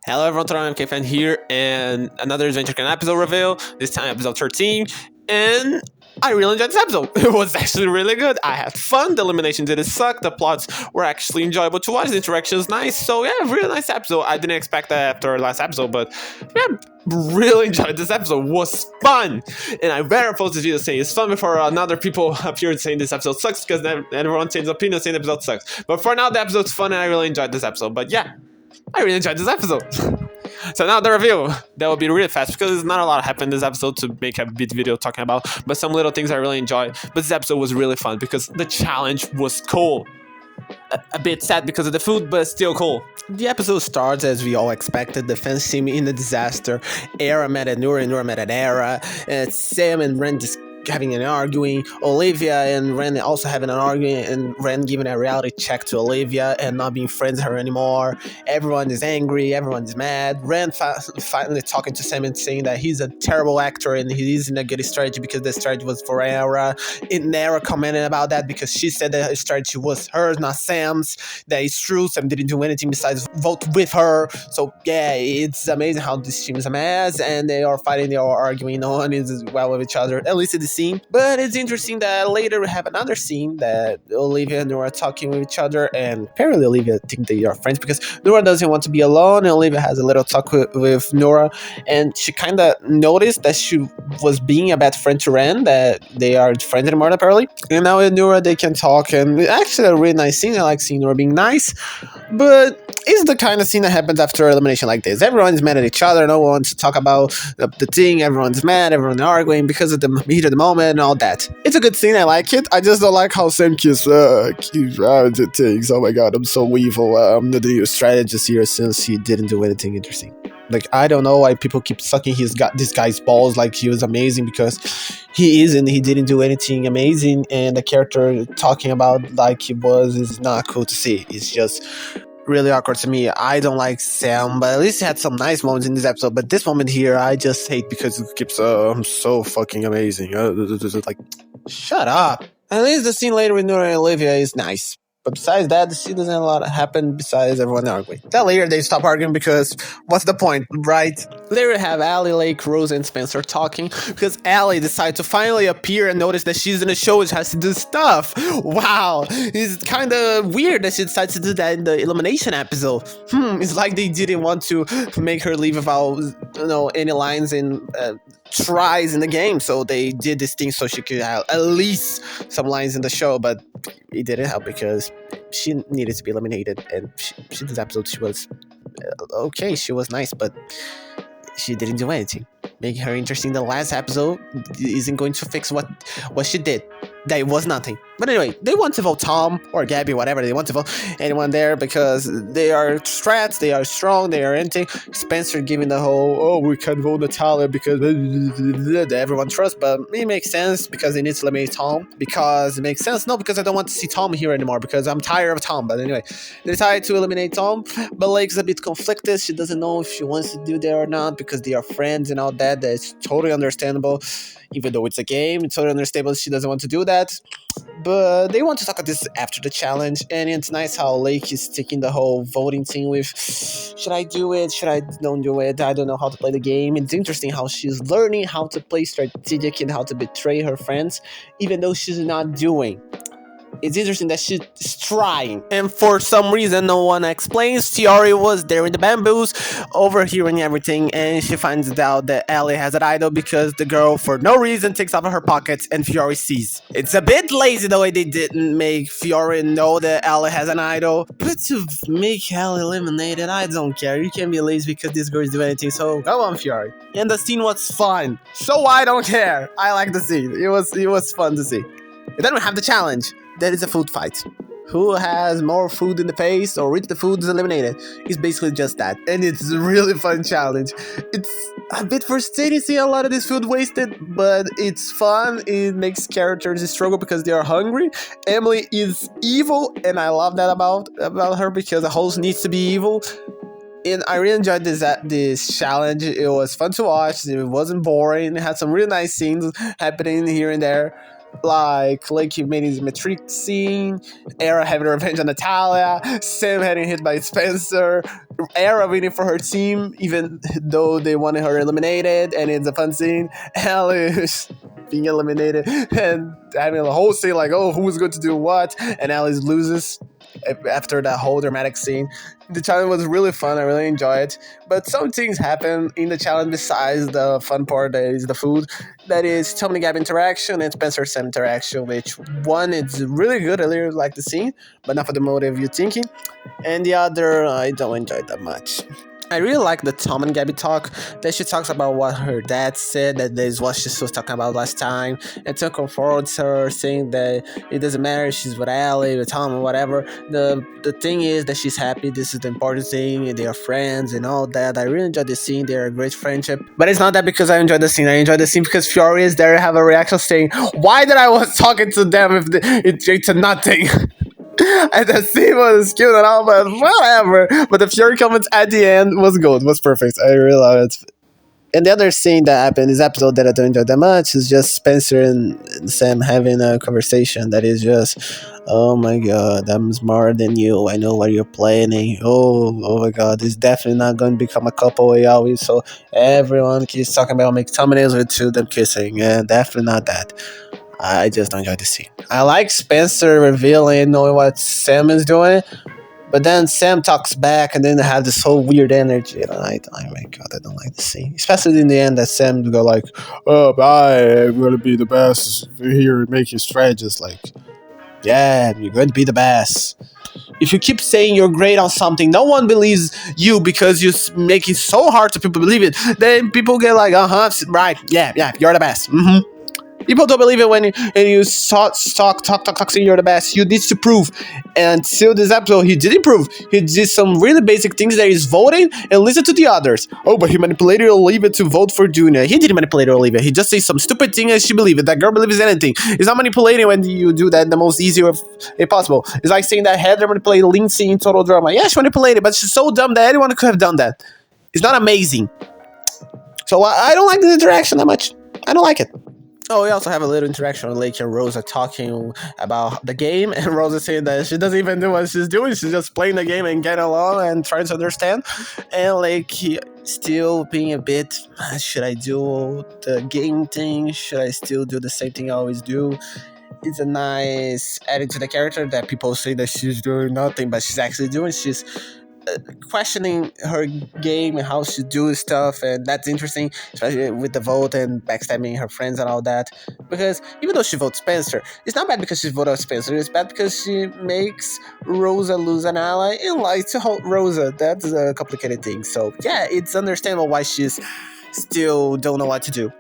Hello everyone, totaldrama fan here, and another Disventure episode reveal, this time episode 13, and I really enjoyed this episode. It was actually really good. I had fun, the elimination didn't suck, the plots were actually enjoyable to watch, the interaction was nice, so yeah, really nice episode. I didn't expect that after last episode, but yeah, really enjoyed this episode. It was fun, and I better post this video saying it's fun before another people appear saying this episode sucks, because then everyone changes opinion saying the episode sucks. But for now, the episode's fun, and I really enjoyed this episode, but yeah, I really enjoyed this episode. So now the review. That will be really fast because there's not a lot happened in this episode to make a bit video talking about, but some little things I really enjoyed. But this episode was really fun because the challenge was cool. A bit sad because of the food, but still cool. The episode starts as we all expected. The fans team in the disaster. Era met at Nura, and Nura met at Era. And Sam and Ren just having an arguing, Olivia and Ren also having an argument, and Ren giving a reality check to Olivia and not being friends with her anymore. Everyone is angry, everyone is mad. Ren finally talking to Sam and saying that he's a terrible actor and he isn't a good strategy because the strategy was for Era. And Era commented about that because she said that her strategy was hers, not Sam's. That is true. Sam didn't do anything besides vote with her. So yeah, it's amazing how this team is a mess, and they are fighting, they are arguing on as well with each other, at least in the scene. But it's interesting that later we have another scene that Olivia and Nora are talking with each other, and apparently Olivia thinks they are friends because Nora doesn't want to be alone, and Olivia has a little talk with Nora, and she kind of noticed that she was being a bad friend to Ren, that they aren't friends anymore apparently, and now with Nora they can talk, and actually a really nice scene. I like seeing Nora being nice, but it's the kind of scene that happens after elimination like this. Everyone's mad at each other, no one wants to talk about the thing, everyone's mad, everyone's arguing because of the heat of the moment and all that. It's a good scene, I like it. I just don't like how Sam keeps around to things. Oh my god, I'm so evil. I'm the new strategist here since he didn't do anything interesting. Like, I don't know why people keep sucking this guy's balls like he was amazing, because he isn't. He didn't do anything amazing, and the character talking about like he was is not cool to see. It's just really awkward to me. I don't like Sam, but at least he had some nice moments in this episode. But this moment here, I just hate because it keeps I'm so fucking amazing. Like, shut up. At least the scene later with Nora and Olivia is nice. But besides that, the scene doesn't a lot happen besides everyone arguing. Then later they stop arguing because what's the point, right? Later we have Allie, Lake, Rose, and Spencer talking because Allie decided to finally appear and notice that she's in a show which has to do stuff. Wow, it's kind of weird that she decided to do that in the elimination episode. It's like they didn't want to make her leave without, any lines and tries in the game, so they did this thing so she could have at least some lines in the show, but it didn't help because she needed to be eliminated, and she this episode she was okay, she was nice, but she didn't do anything. Making her interesting the last episode isn't going to fix what she did. That was nothing. But anyway, they want to vote Tom or Gabby, whatever. They want to vote anyone there because they are strats, they are strong, they are anything. Spencer giving the whole, we can't vote Natalia because everyone trusts, but it makes sense because they need to eliminate Tom. Because it makes sense. No, because I don't want to see Tom here anymore because I'm tired of Tom. But anyway, they decided to eliminate Tom. But Lake's a bit conflicted. She doesn't know if she wants to do that or not because they are friends and all that. That's totally understandable. Even though it's a game, it's totally understandable she doesn't want to do that. But they want to talk about this after the challenge, and it's nice how Lake is taking the whole voting thing with, should I do it, should I don't do it, I don't know how to play the game. It's interesting how she's learning how to play strategic and how to betray her friends, even though she's not doing. It's interesting that she's trying. And for some reason, no one explains, Fiore was there in the bamboos, overhearing everything, and she finds out that Allie has an idol because the girl, for no reason, takes off her pockets and Fiore sees. It's a bit lazy the way they didn't make Fiore know that Allie has an idol. But to make Allie eliminated, I don't care. You can be lazy because this girl is doing anything, so go on, Fiore. And the scene was fun, so I don't care. I like the scene. It was fun to see. And then we have the challenge. That is a food fight. Who has more food in the face or which the food is eliminated? It's basically just that. And it's a really fun challenge. It's a bit frustrating to see a lot of this food wasted, but it's fun. It makes characters struggle because they are hungry. Emily is evil, and I love that about her because the host needs to be evil. And I really enjoyed this challenge. It was fun to watch. It wasn't boring. It had some really nice scenes happening here and there. like made his matrix scene, Era having revenge on Natalia, Sam getting hit by Spencer, Era winning for her team even though they wanted her eliminated, and it's a fun scene. Alice being eliminated and having a whole scene like, oh, who's going to do what, and Alice loses after that whole dramatic scene. The challenge was really fun. I really enjoyed it. But some things happen in the challenge besides the fun part that is the food. That is Tom and Gab interaction and Spencer Sam interaction, which one is really good. I really like the scene, but not for the motive you're thinking. And the other, I don't enjoy that much. I really like the Tom and Gabby talk, that she talks about what her dad said, that is what she was talking about last time, and Tom comforts her, saying that it doesn't matter if she's with Allie, with Tom, or whatever. The thing is that she's happy, this is the important thing, and they are friends and all that. I really enjoyed the scene, they're a great friendship. But it's not that because I enjoyed the scene, I enjoyed the scene because Fiore is there to have a reaction saying, why did I was talking to them if it's a nothing? And the scene was cute and all, but whatever. But the Fury comments at the end was good, was perfect. I really love it. And the other scene that happened in this episode that I don't enjoy that much is just Spencer and Sam having a conversation that is just, oh my god, I'm smarter than you. I know what you're planning. Oh my god, it's definitely not going to become a couple always. So everyone keeps talking about make thumbnails with two of them kissing. Yeah, definitely not that. I just don't enjoy the scene. I like Spencer revealing, knowing what Sam is doing, but then Sam talks back, and then they have this whole weird energy. And oh my god, I don't like the scene. Especially in the end, that Sam go like, "Oh, I'm gonna be the best here, and make your strategies." Like, yeah, you're going to be the best. If you keep saying you're great on something, no one believes you because you make it so hard to people believe it. Then people get like, right, yeah, you're the best. People don't believe it when you talk, saying you're the best. You need to prove. And until this episode, he didn't prove. He did some really basic things that is voting and listen to the others. Oh, but he manipulated Olivia to vote for Junior. He didn't manipulate Olivia. He just says some stupid thing and she believes it. That girl believes anything. It's not manipulating when you do that the most easy way possible. It's like saying that Heather manipulated Lindsay in Total Drama. Yeah, she manipulated, but she's so dumb that anyone could have done that. It's not amazing. So I don't like this interaction that much. I don't like it. Oh, we also have a little interaction with Lake and Rosa talking about the game, and Rosa saying that she doesn't even know what she's doing. She's just playing the game and getting along and trying to understand. And Lake still being a bit, should I do the game thing? Should I still do the same thing I always do? It's a nice adding to the character that people say that she's doing nothing, but she's actually doing. She's questioning her game and how she do stuff, and that's interesting, especially with the vote and backstabbing her friends and all that. Because even though she votes Spencer, it's not bad because she voted Spencer. It's bad because she makes Rosa lose an ally and lies to Rosa. That's a complicated thing. So yeah, it's understandable why she's still don't know what to do.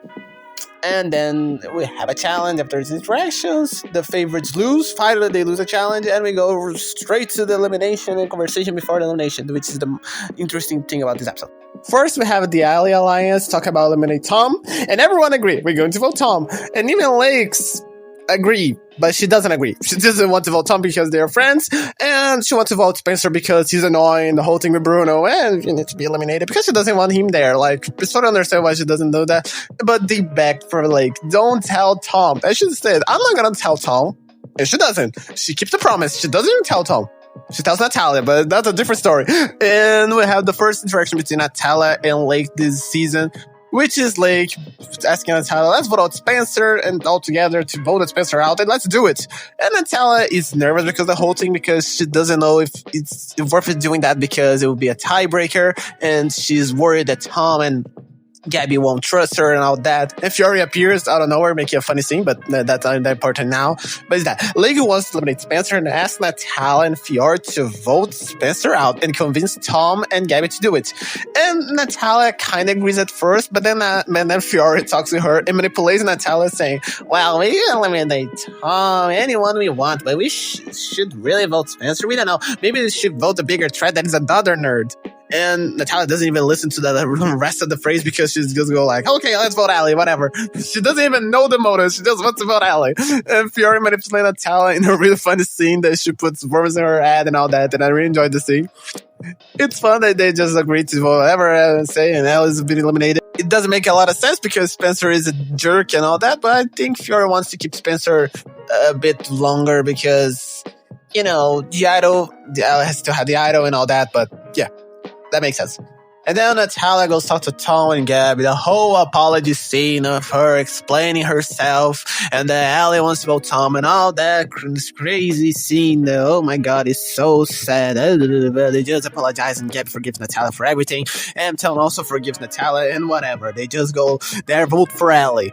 And then we have a challenge after these interactions. The favorites lose. Finally, they lose a challenge, and we go straight to the elimination and conversation before the elimination, which is the interesting thing about this episode. First, we have the Ally Alliance talk about eliminate Tom, and everyone agree we're going to vote Tom. And even Lakes agree, but she doesn't agree. She doesn't want to vote Tom because they're friends, and she wants to vote Spencer because he's annoying, the whole thing with Bruno, and you need to be eliminated because she doesn't want him there. Like, I sort of understand why she doesn't do that, but they beg for, like, don't tell Tom. And she said, I'm not gonna tell Tom, and she doesn't. She keeps the promise. She doesn't even tell Tom. She tells Natalia, but that's a different story. And we have the first interaction between Natalia and Lake this season, which is Lake asking Natalia, let's vote out Spencer and all together to vote Spencer out, and let's do it. And Natalia is nervous because of the whole thing, because she doesn't know if it's worth it doing that because it would be a tiebreaker, and she's worried that Tom and Gabby won't trust her and all that. And Fiore appears out of nowhere, making a funny scene, but that's not important now. But it's that Lego wants to eliminate Spencer and asks Natalia and Fiore to vote Spencer out and convince Tom and Gabby to do it. And Natalia kind of agrees at first, but then Fiore talks to her and manipulates Natalia, saying, well, we can eliminate Tom, anyone we want, but we should really vote Spencer. We don't know. Maybe we should vote the bigger threat that is another nerd. And Natalia doesn't even listen to the rest of the phrase because she's just go like, okay, let's vote Allie, whatever. She doesn't even know the motive. She just wants to vote Allie. And Fiore manipulates Natalia in a really funny scene that she puts worms in her head and all that. And I really enjoyed the scene. It's fun that they just agreed to whatever I say, and Alice has been eliminated. It doesn't make a lot of sense because Spencer is a jerk and all that, but I think Fiora wants to keep Spencer a bit longer because, the idol, the Alice has to have the idol and all that, but yeah, that makes sense. And then Natalia goes talk to Tom and Gabby. The whole apology scene of her explaining herself, and then Allie wants to vote Tom and all that. This crazy scene. Oh my god, it's so sad. They just apologize and Gabby forgives Natalia for everything. And Tom also forgives Natalia and whatever. They just go there, vote for Allie.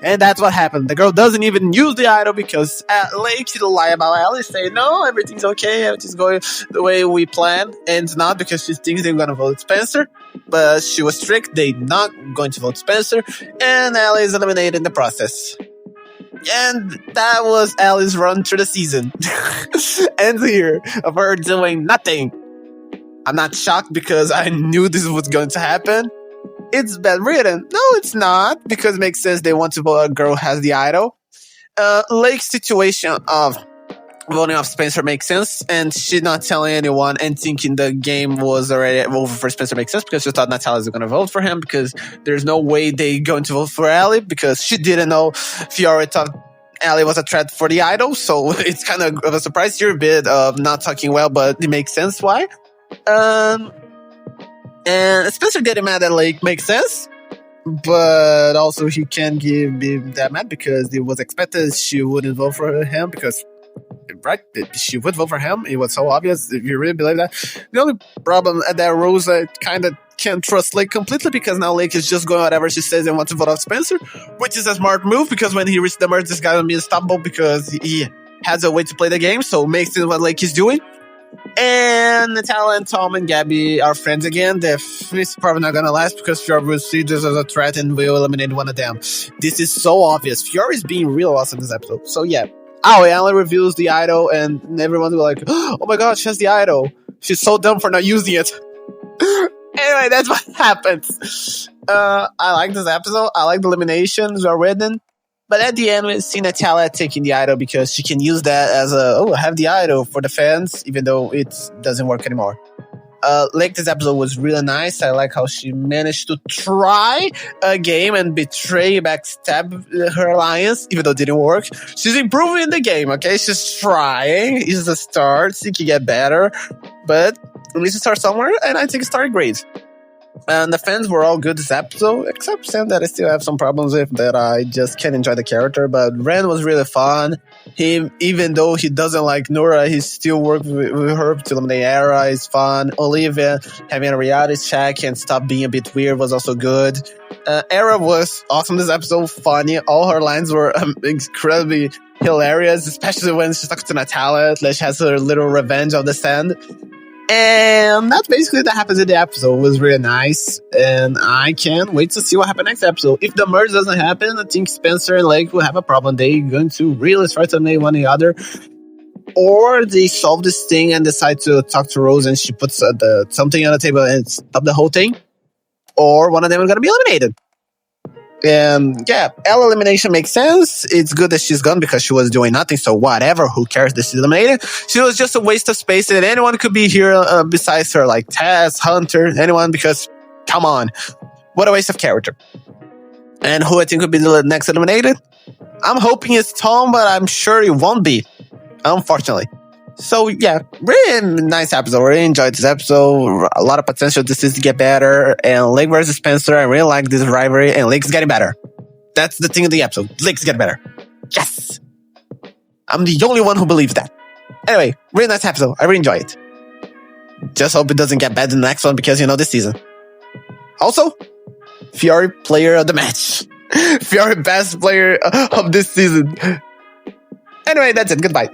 And that's what happened. The girl doesn't even use the idol because Lake to lie about Alice, say no, everything's okay, everything's going the way we planned, and it's not because she thinks they're gonna vote Spencer, but she was strict, they're not going to vote Spencer, and Alice is eliminated in the process. And that was Alice's run through the season. Ends here of her doing nothing. I'm not shocked because I knew this was going to happen. It's bad written. No, it's not, because it makes sense they want to vote a girl who has the idol. Lake's situation of voting off Spencer makes sense, and she not telling anyone and thinking the game was already over for Spencer makes sense because she thought Natalia was going to vote for him because there's no way they going to vote for Allie because she didn't know Fiora thought Allie was a threat for the idol, so it's kind of a surprise here, a bit of not talking well, but it makes sense why. And Spencer getting mad at Lake makes sense, but also he can't be that mad because it was expected she wouldn't vote for him because, right, she would vote for him. It was so obvious if you really believe that. The only problem at that Rosa kind of can't trust Lake completely because now Lake is just going whatever she says and wants to vote off Spencer, which is a smart move because when he reaches the merge, this guy will be unstoppable because he has a way to play the game, so it makes sense what Lake is doing. And Natalia and Tom and Gabby are friends again. It's probably not gonna last because Fiora will see this as a threat and will eliminate one of them. This is so obvious. Fiora is being real awesome this episode. So yeah. Alan reveals the idol and everyone's like, oh my god, she has the idol. She's so dumb for not using it. Anyway, that's what happens. I like this episode. I like the eliminations are written. But at the end, we see Natalia taking the idol because she can use that as I have the idol for the fans, even though it doesn't work anymore. Like this episode was really nice. I like how she managed to try a game and backstab her alliance, even though it didn't work. She's improving in the game, okay? She's trying. It's a start. She can get better. But at least it starts somewhere, and I think it started great. And the fans were all good this episode, except Sam that I still have some problems with, that I just can't enjoy the character. But Ren was really fun. Even though he doesn't like Nora, he still worked with her to eliminate Era. Is fun. Olivia having a reality check and stop being a bit weird was also good. Era was awesome this episode, funny. All her lines were incredibly hilarious, especially when she's talking to Natalia. Like she has her little revenge of the sand. And that's basically that happens in the episode. It was really nice, and I can't wait to see what happens next episode. If the merge doesn't happen, I think Spencer and Lake will have a problem. They're going to really start to make one another, or they solve this thing and decide to talk to Rose and she puts something on the table and stop the whole thing, or one of them is going to be eliminated. Yeah, L elimination makes sense. It's good that she's gone because she was doing nothing, so whatever, who cares that she's eliminated? She was just a waste of space, and anyone could be here besides her, like Tess, Hunter, anyone, because, come on, what a waste of character. And who I think could be the next eliminated? I'm hoping it's Tom, but I'm sure it won't be, unfortunately. So yeah, really nice episode. Really enjoyed this episode. A lot of potential this is to get better. And Lake versus Spencer, I really like this rivalry. And Lake's getting better. That's the thing of the episode. Lake's getting better. Yes! I'm the only one who believes that. Anyway, really nice episode. I really enjoy it. Just hope it doesn't get bad in the next one because, this season. Also, Fiora player of the match. Fiora best player of this season. Anyway, that's it. Goodbye.